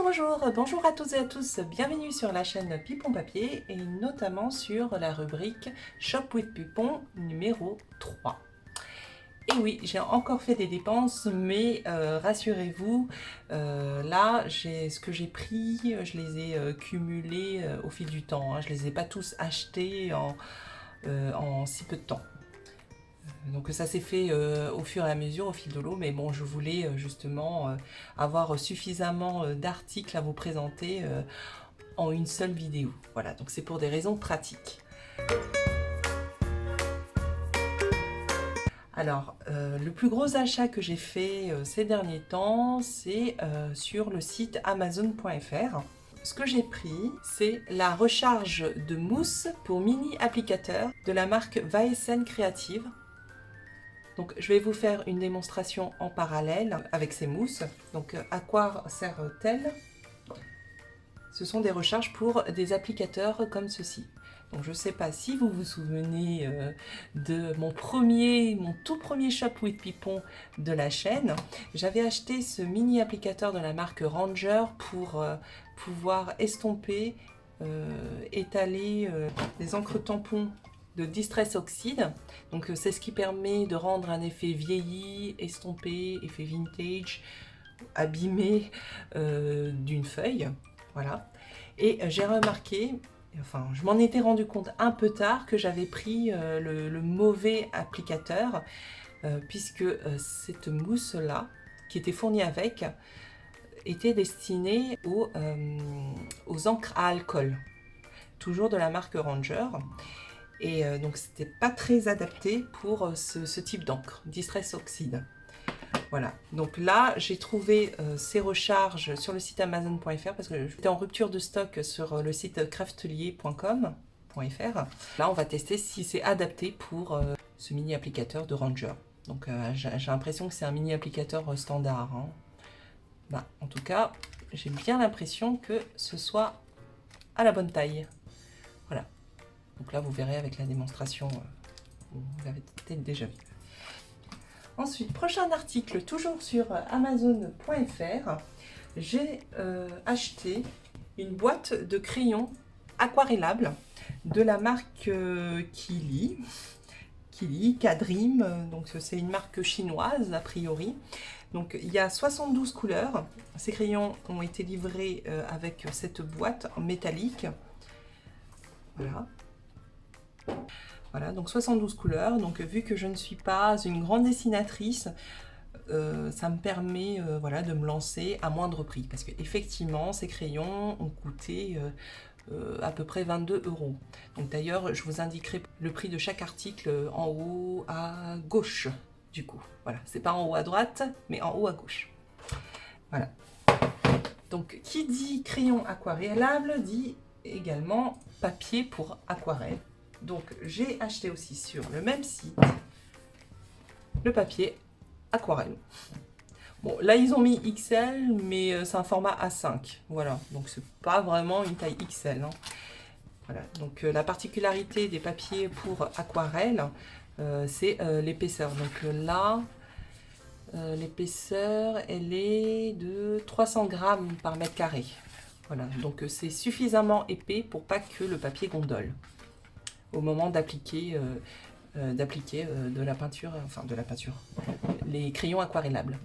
Bonjour à toutes et à tous, bienvenue sur la chaîne Pipon Papier et notamment sur la rubrique Shop with Pipon numéro 3. Et oui, j'ai encore fait des dépenses, mais rassurez-vous, là, ce que j'ai pris, je les ai cumulés au fil du temps, hein. Je ne les ai pas tous achetés en si peu de temps. Donc ça s'est fait au fur et à mesure, au fil de l'eau, mais bon, je voulais justement avoir suffisamment d'articles à vous présenter en une seule vidéo. Voilà, donc c'est pour des raisons pratiques. Alors, le plus gros achat que j'ai fait ces derniers temps, c'est sur le site Amazon.fr. Ce que j'ai pris, c'est la recharge de mousse pour mini applicateur de la marque Vaesen Creative. Donc je vais vous faire une démonstration en parallèle avec ces mousses. Donc à quoi sert-elle? Ce sont des recharges pour des applicateurs comme ceci. Donc je ne sais pas si vous vous souvenez de mon tout premier Shop with Pipon de la chaîne. J'avais acheté ce mini applicateur de la marque Ranger pour pouvoir estomper, étaler les encres tampons de Distress Oxide. Donc c'est ce qui permet de rendre un effet vieilli, estompé, effet vintage, abîmé d'une feuille. Voilà. Et j'ai remarqué, enfin je m'en étais rendu compte un peu tard, que j'avais pris le mauvais applicateur, puisque cette mousse là, qui était fournie avec, était destinée aux encres à alcool, toujours de la marque Ranger. Et donc c'était pas très adapté pour ce type d'encre, Distress Oxide. Voilà, donc là j'ai trouvé ces recharges sur le site Amazon.fr parce que j'étais en rupture de stock sur le site craftelier.com.fr. Là on va tester si c'est adapté pour ce mini applicateur de Ranger. Donc j'ai l'impression que c'est un mini applicateur standard, hein. Bah, en tout cas, j'ai bien l'impression que ce soit à la bonne taille. Voilà. Donc là, vous verrez avec la démonstration, vous l'avez peut-être déjà vu. Ensuite, prochain article, toujours sur Amazon.fr, j'ai acheté une boîte de crayons aquarellables de la marque Kili, Kadrim, donc c'est une marque chinoise a priori. Donc il y a 72 couleurs. Ces crayons ont été livrés avec cette boîte en métallique. Voilà. Voilà, donc 72 couleurs. Donc vu que je ne suis pas une grande dessinatrice, ça me permet voilà, de me lancer à moindre prix. Parce qu'effectivement, ces crayons ont coûté à peu près 22 €. Donc d'ailleurs, je vous indiquerai le prix de chaque article en haut à gauche, du coup. Voilà, c'est pas en haut à droite, mais en haut à gauche. Voilà. Donc, qui dit crayon aquarellable dit également papier pour aquarelle. Donc j'ai acheté aussi sur le même site le papier aquarelle. Bon, là ils ont mis XL, mais c'est un format A5. Voilà, donc c'est pas vraiment une taille XL, hein. Voilà, donc la particularité des papiers pour aquarelle, c'est l'épaisseur. Donc là, l'épaisseur, elle est de 300 grammes par mètre carré. Voilà, donc c'est suffisamment épais pour pas que le papier gondole au moment d'appliquer de la peinture, enfin de la peinture, les crayons aquarellables.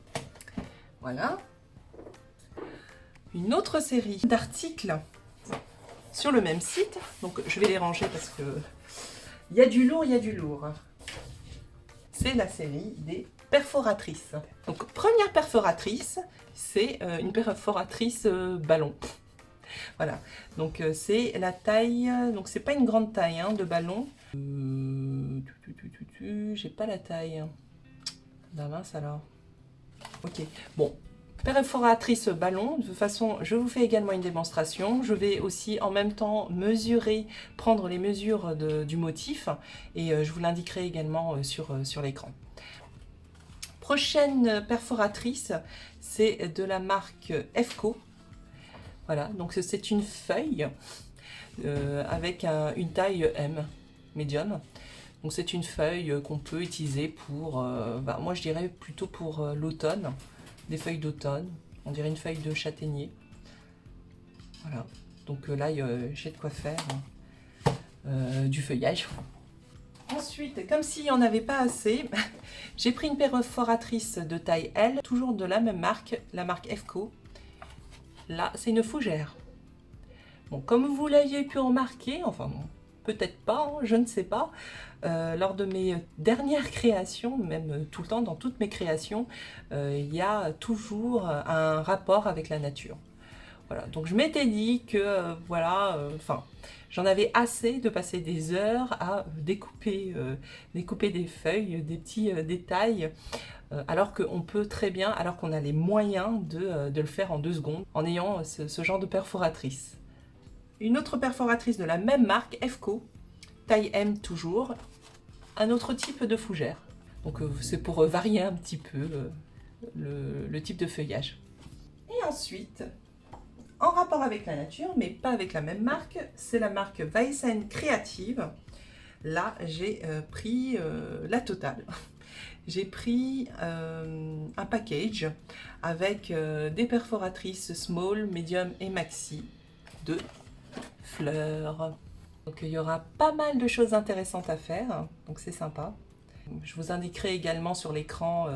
Voilà. Une autre série d'articles sur le même site. Donc je vais les ranger parce que il y a du lourd, il y a du lourd. C'est la série des perforatrices. Donc première perforatrice, c'est une perforatrice ballon. Voilà, donc c'est la taille, donc c'est pas une grande taille hein, de ballon. J'ai pas la taille. La mince alors. Ok, bon, perforatrice ballon. De toute façon, je vous fais également une démonstration. Je vais aussi en même temps mesurer, prendre les mesures du motif et je vous l'indiquerai également sur l'écran. Prochaine perforatrice, c'est de la marque EFCO. Voilà, donc c'est une feuille avec une taille M, médium. Donc c'est une feuille qu'on peut utiliser pour, moi je dirais plutôt pour l'automne, des feuilles d'automne, on dirait une feuille de châtaignier. Voilà, donc là j'ai de quoi faire du feuillage. Ensuite, comme s'il n'y en avait pas assez, j'ai pris une perforatrice de taille L, toujours de la même marque, la marque EFCO. Là, c'est une fougère. Bon, comme vous l'aviez pu remarquer, enfin non, peut-être pas, hein, je ne sais pas, lors de mes dernières créations, même tout le temps dans toutes mes créations, il y a toujours un rapport avec la nature. Voilà, donc je m'étais dit que voilà, enfin, j'en avais assez de passer des heures à découper des feuilles, des petits détails, alors qu'on peut très bien, alors qu'on a les moyens de le faire en 2 secondes, en ayant ce genre de perforatrice. Une autre perforatrice de la même marque, EFCO, taille M toujours, un autre type de fougère. Donc c'est pour varier un petit peu le type de feuillage. Et ensuite, en rapport avec la nature, mais pas avec la même marque, c'est la marque Weissen Creative. Là, j'ai pris la totale. J'ai pris un package avec des perforatrices small, medium et maxi de fleurs. Donc il y aura pas mal de choses intéressantes à faire, donc c'est sympa. Je vous indiquerai également sur l'écran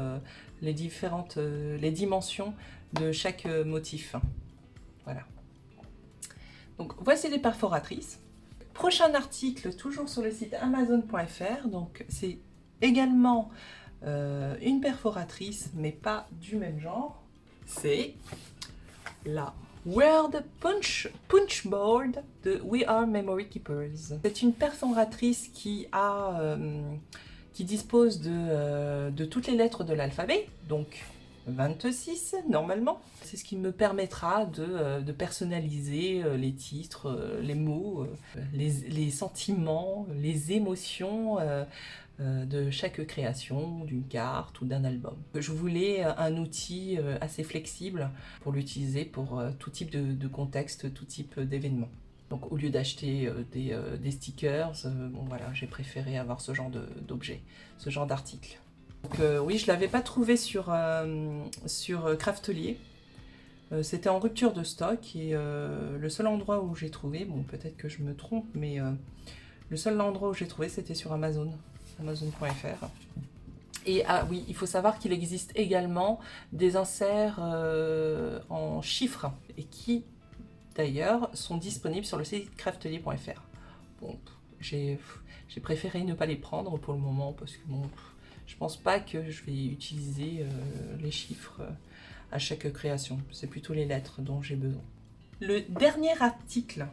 les dimensions de chaque motif. Voilà. Donc voici les perforatrices. Prochain article, toujours sur le site amazon.fr. Donc c'est également une perforatrice, mais pas du même genre. C'est la World Punch Board de We Are Memory Keepers. C'est une perforatrice qui dispose de toutes les lettres de l'alphabet, donc 26 normalement. C'est ce qui me permettra de personnaliser les titres, les mots, les sentiments, les émotions de chaque création, d'une carte ou d'un album. Je voulais un outil assez flexible pour l'utiliser pour tout type de contexte, tout type d'événement. Donc au lieu d'acheter des stickers, bon, voilà, j'ai préféré avoir ce genre d'objet, ce genre d'article. Donc oui, je ne l'avais pas trouvé sur Craftelier. C'était en rupture de stock et le seul endroit où j'ai trouvé, bon peut-être que je me trompe, mais le seul endroit où j'ai trouvé c'était sur Amazon, amazon.fr. Et ah oui, il faut savoir qu'il existe également des inserts en chiffres et qui d'ailleurs sont disponibles sur le site craftelier.fr. Bon, j'ai préféré ne pas les prendre pour le moment parce que bon, je pense pas que je vais utiliser les chiffres à chaque création. C'est plutôt les lettres dont j'ai besoin. Le dernier article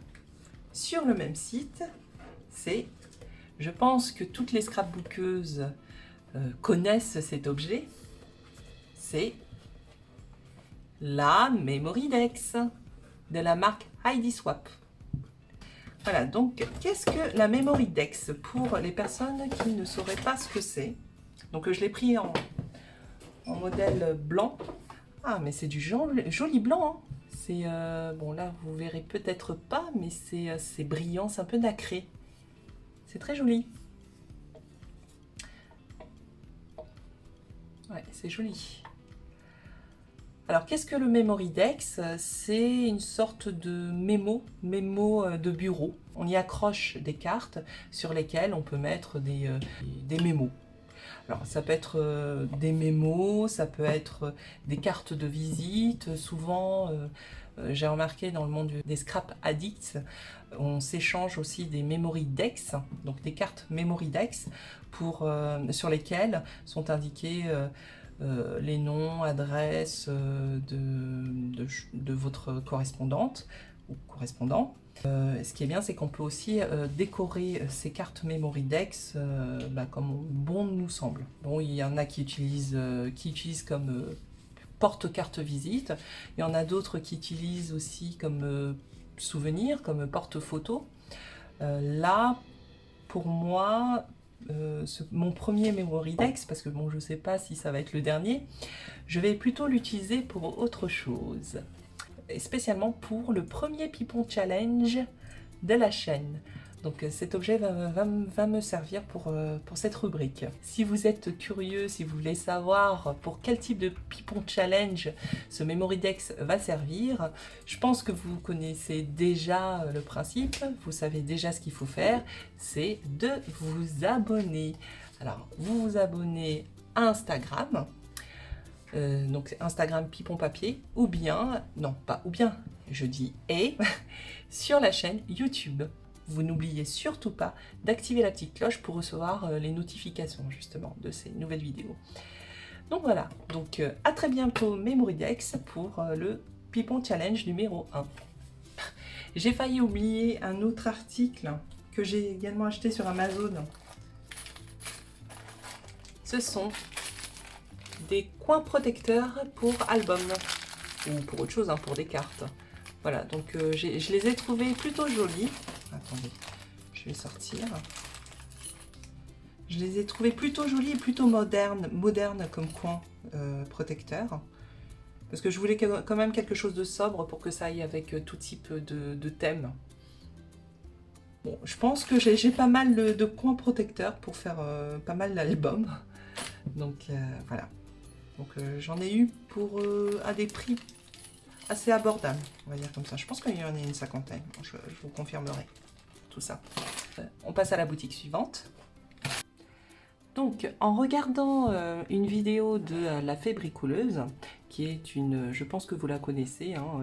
sur le même site, c'est, je pense que toutes les scrapbookeuses connaissent cet objet, c'est la Memory Dex de la marque HeidiSwap. Voilà, donc qu'est-ce que la Memory Dex pour les personnes qui ne sauraient pas ce que c'est? Donc je l'ai pris en modèle blanc. Ah, mais c'est du joli blanc, hein. C'est bon, là vous verrez peut-être pas, mais c'est brillant, c'est un peu nacré. C'est très joli. Ouais, c'est joli. Alors, qu'est-ce que le Memory Dex? C'est une sorte de mémo de bureau. On y accroche des cartes sur lesquelles on peut mettre des mémos. Alors, ça peut être des mémos, ça peut être des cartes de visite. Souvent, j'ai remarqué dans le monde des scrap addicts, on s'échange aussi des Memory Dex, donc des cartes Memory Dex sur lesquelles sont indiqués les noms, adresses de votre correspondante ou correspondant. Ce qui est bien, c'est qu'on peut aussi décorer ces cartes Memory Dex comme bon nous semble. Bon, il y en a qui utilisent comme porte-carte visite. Il y en a d'autres qui utilisent aussi comme souvenir, comme porte-photo. Là, pour moi, mon premier Memory Dex, parce que bon, je ne sais pas si ça va être le dernier, je vais plutôt l'utiliser pour autre chose. Et spécialement pour le premier Pipon Challenge de la chaîne. Donc cet objet va me servir pour cette rubrique. Si vous êtes curieux, si vous voulez savoir pour quel type de Pipon Challenge ce Memory Dex va servir, je pense que vous connaissez déjà le principe, vous savez déjà ce qu'il faut faire, c'est de vous abonner. Alors, vous vous abonnez à Instagram, donc Instagram Pipon Papier, ou bien, non pas ou bien, je dis et, sur la chaîne YouTube. Vous n'oubliez surtout pas d'activer la petite cloche pour recevoir les notifications justement de ces nouvelles vidéos. Donc voilà, donc à très bientôt Memory Dex pour le Pipon Challenge numéro 1. J'ai failli oublier un autre article que j'ai également acheté sur Amazon. Ce sont des coins protecteurs pour albums ou pour autre chose, hein, pour des cartes. Voilà, donc je les ai trouvés plutôt jolis. Attendez, je vais sortir. Je les ai trouvés plutôt jolis et plutôt modernes comme coin protecteur. Parce que je voulais quand même quelque chose de sobre pour que ça aille avec tout type de thème. Bon, je pense que j'ai pas mal de coins protecteurs pour faire pas mal d'albums. Donc voilà. Donc j'en ai eu pour à des prix assez abordable, on va dire comme ça. Je pense qu'il y en a une cinquantaine. Bon, je vous confirmerai tout ça. On passe à la boutique suivante. Donc, en regardant une vidéo de La Fée Bricoleuse, qui est une, je pense que vous la connaissez, hein,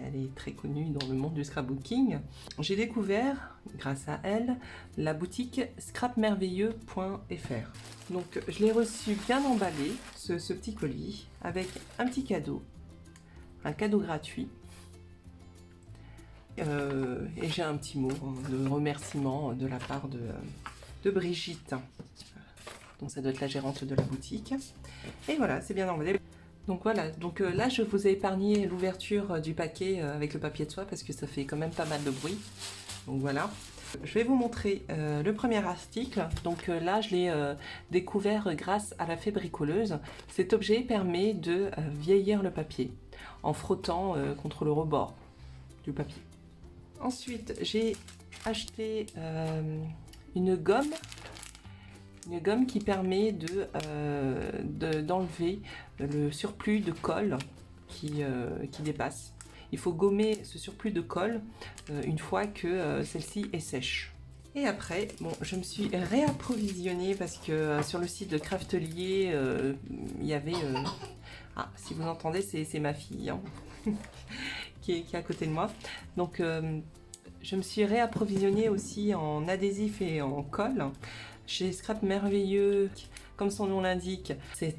elle est très connue dans le monde du scrapbooking, j'ai découvert, grâce à elle, la boutique scrapmerveilleux.fr. Donc, je l'ai reçu bien emballé, ce petit colis, avec un petit cadeau. Un cadeau gratuit. Et j'ai un petit mot de remerciement de la part de Brigitte. Donc ça doit être la gérante de la boutique. Et voilà, c'est bien emballé. Donc voilà, donc là je vous ai épargné l'ouverture du paquet avec le papier de soie parce que ça fait quand même pas mal de bruit. Donc voilà. Je vais vous montrer le premier article. Donc là, je l'ai découvert grâce à La Fée Bricoleuse. Cet objet permet de vieillir le papier en frottant contre le rebord du papier. Ensuite, j'ai acheté une gomme qui permet d'enlever le surplus de colle qui dépasse. Il faut gommer ce surplus de colle une fois que celle-ci est sèche. Et après, bon, je me suis réapprovisionnée parce que sur le site de Craftelier, il y avait... Ah, si vous entendez, c'est ma fille hein, qui est à côté de moi. Donc, je me suis réapprovisionnée aussi en adhésif et en colle. Chez Scrap Merveilleux, comme son nom l'indique,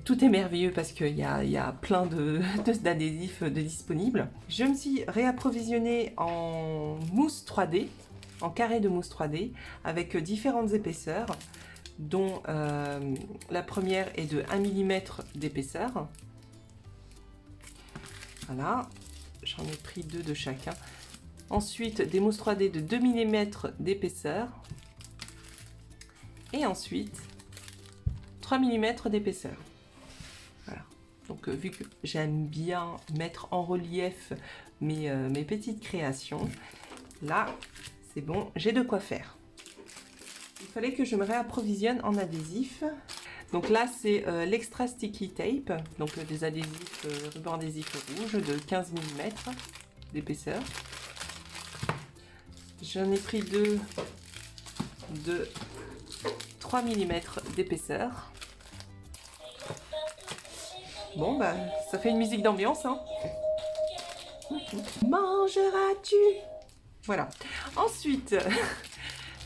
tout est merveilleux parce qu'il y a plein d'adhésifs disponibles. Je me suis réapprovisionnée en mousse 3D, en carré de mousse 3D, avec différentes épaisseurs, dont la première est de 1 mm d'épaisseur. Voilà, j'en ai pris 2 de chacun. Ensuite, des mousses 3D de 2 mm d'épaisseur. Et ensuite, 3 mm d'épaisseur. Voilà. Donc, vu que j'aime bien mettre en relief mes petites créations, là, c'est bon, j'ai de quoi faire. Il fallait que je me réapprovisionne en adhésif. Donc là, c'est l'extra sticky tape, donc des adhésifs, ruban adhésif rouge de 15 mm d'épaisseur. J'en ai pris 2 de 3 mm d'épaisseur. Bon, bah, ça fait une musique d'ambiance, hein. Mangeras-tu? Voilà. Ensuite,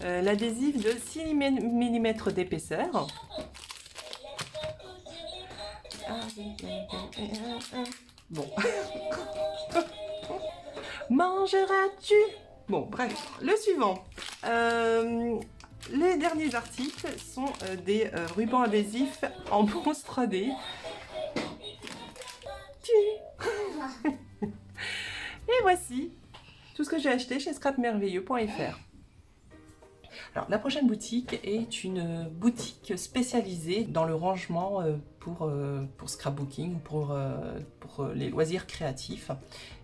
l'adhésif de 6 mm d'épaisseur. Bon. Mangeras-tu? Bon, bref. Le suivant. Les derniers articles sont des rubans adhésifs en mousse 3D. Et voici tout ce que j'ai acheté chez scrapmerveilleux.fr. Alors, la prochaine boutique est une boutique spécialisée dans le rangement pour scrapbooking, pour les loisirs créatifs.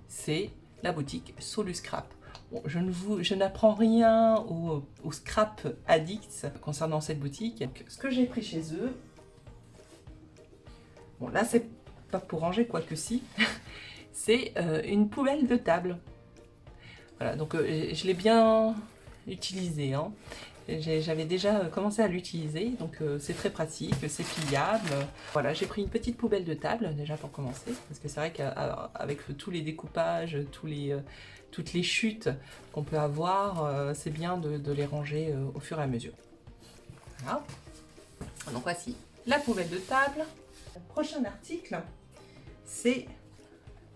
C'est la boutique Soluscrap. Bon, je n'apprends rien aux scrap addicts concernant cette boutique. Donc, ce que j'ai pris chez eux, bon là c'est pas pour ranger, quoique si, c'est une poubelle de table. Voilà, donc je l'ai bien utilisé, hein. J'avais déjà commencé à l'utiliser, donc c'est très pratique, c'est pliable. Voilà, j'ai pris une petite poubelle de table déjà pour commencer, parce que c'est vrai qu'avec tous les découpages, toutes les chutes qu'on peut avoir, c'est bien de les ranger au fur et à mesure. Voilà. Donc voici la poubelle de table. Le prochain article, c'est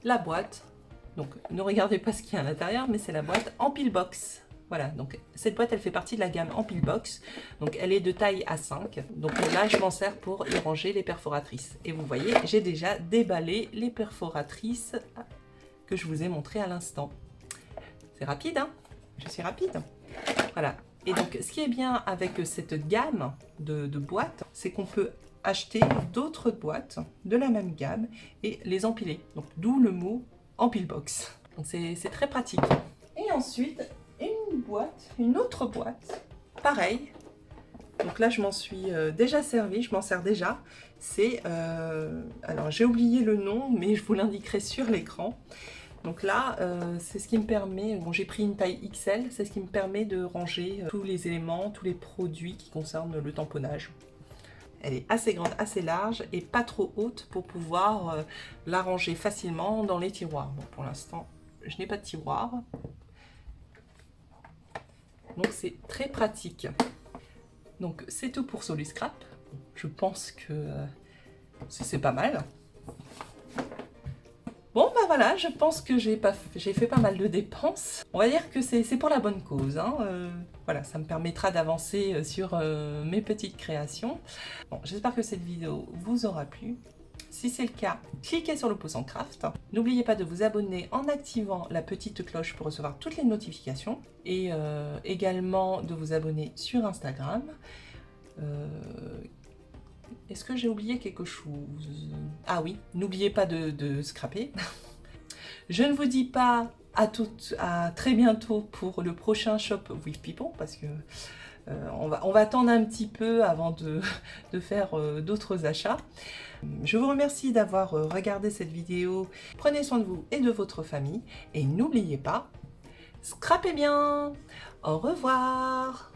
la boîte. Donc ne regardez pas ce qu'il y a à l'intérieur, mais c'est la boîte Ampilebox. Voilà, donc cette boîte, elle fait partie de la gamme Ampilebox. Donc elle est de taille A5. Donc là, je m'en sers pour y ranger les perforatrices. Et vous voyez, j'ai déjà déballé les perforatrices que je vous ai montrées à l'instant. C'est rapide, hein? Je suis rapide. Voilà. Et donc, ce qui est bien avec cette gamme de boîtes, c'est qu'on peut acheter d'autres boîtes de la même gamme et les empiler. Donc, d'où le mot Ampilebox. Donc, c'est très pratique. Et ensuite, une autre boîte, pareil. Donc là, je m'en suis déjà servi, je m'en sers déjà. C'est, alors j'ai oublié le nom, mais je vous l'indiquerai sur l'écran. Donc là, c'est ce qui me permet, bon j'ai pris une taille XL, c'est ce qui me permet de ranger tous les éléments, tous les produits qui concernent le tamponnage. Elle est assez grande, assez large et pas trop haute pour pouvoir la ranger facilement dans les tiroirs. Bon, pour l'instant, je n'ai pas de tiroir. Donc c'est très pratique. Donc c'est tout pour Soluscrap. Je pense que c'est pas mal. Bon bah voilà, je pense que j'ai fait pas mal de dépenses. On va dire que c'est pour la bonne cause, hein. Voilà, ça me permettra d'avancer sur mes petites créations. Bon, j'espère que cette vidéo vous aura plu. Si c'est le cas, cliquez sur le pouce en craft. N'oubliez pas de vous abonner en activant la petite cloche pour recevoir toutes les notifications. Et également de vous abonner sur Instagram. Est-ce que j'ai oublié quelque chose? Ah oui, n'oubliez pas de scraper. Je ne vous dis pas à très bientôt pour le prochain Shop with People, parce que on va attendre un petit peu avant de faire d'autres achats. Je vous remercie d'avoir regardé cette vidéo. Prenez soin de vous et de votre famille. Et n'oubliez pas, scrapez bien. Au revoir.